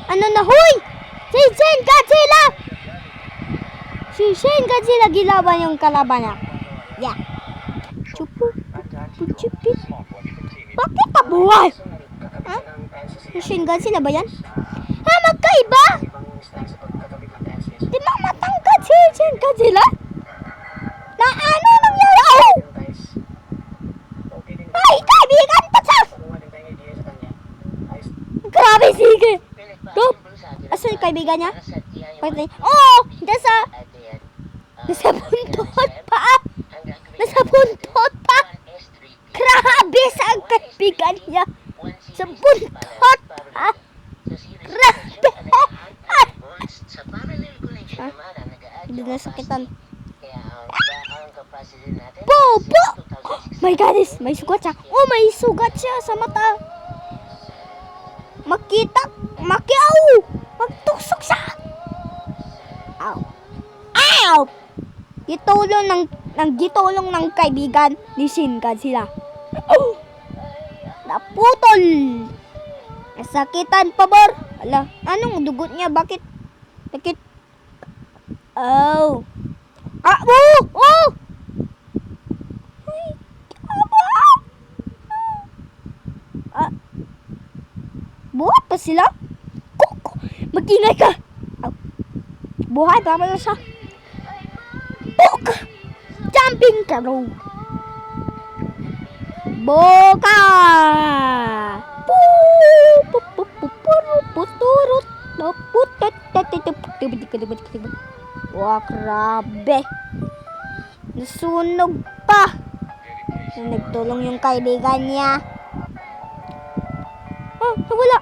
Ano na, huy! Si Shin Godzilla! Si Shin Godzilla gilaban yung kalaban niya. Yeah. Chupu, puchipit. Bakit tabuhay? Ha? Si Shin Godzilla ba yan? Ha, magkaiba? Di ba matangkad si Shin Godzilla? Na ano nangyari? Oh! Ay, kaibigan pa siya! Grabe, sige! Go! Asan yung kaibigan niya? Oh! Nasa buntot pa! Nasa buntot pa! Grabe sa kaibigan niya! Sa buntot pa! Grabe! Hindi na sakitan. Popo! My God, may sugat siya. Oh, may sugat siya sa mata. Makiaw! Magtusok siya. Ow. Ow! Gitulong ng kaibigan ni Shin Godzilla. Oh! Naputol! Nasakitan pa, bor. Ala, anong dugot niya? Bakit? Oh! Ah! Oh! Oh! Buhay pa sila? Kuko! Mag-ingay ka! Oh. Buhay pa pala siya. Boka! Jumping karo! Boka! Wah, grabe! Nasunog pa! Nagtulong yung kaibigan niya. Oh, wala.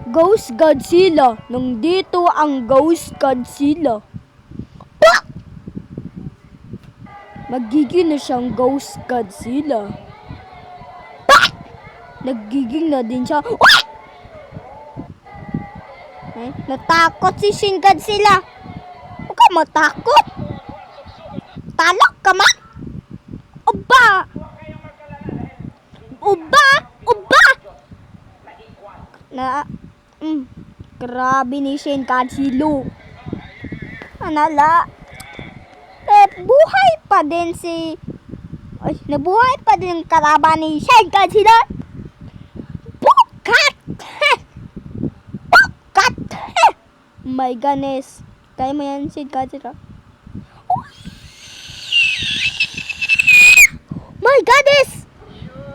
Ghost Godzilla. Nandito ang Ghost Godzilla. Pak! Magiging na siyang Ghost Godzilla. Pak! Nagiging na din siya. Wah! Natakot si Shin Godzilla. Huwag ka matakot. Talok ka man. Uba! Grabe ni Shin Godzilla. Anala. Buhay pa din nabuhay pa din ang kalaban ni Shin Godzilla. Bukat! Bukat! My goodness. Kaya mo yan, Shin Godzilla. My goodness!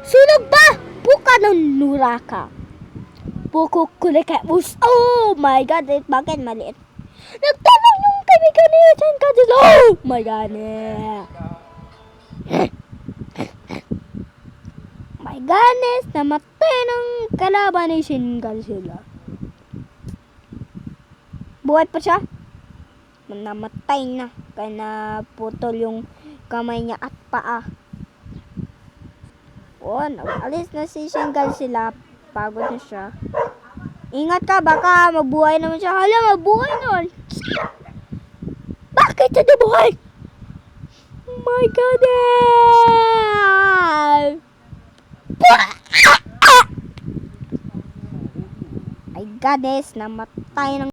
Sunog ba? Buka ng nuraka. Pukukulikabus. Oh my God, bakit maliit? Nagtanong yung kaibigan ni Shin Godzilla. Oh my God. My goodness, namatay ng kalaban ni Shin Godzilla. Buhay pa siya? Namatay na. Kaya naputol yung kamay niya at paa. Oh, alis na si Shin Godzilla. Pagod na siya. Ingat ka, baka mabuhay naman siya. Hala, mabuhay naman. Bakit siya nabuhay? My God! My goodness, namatay ng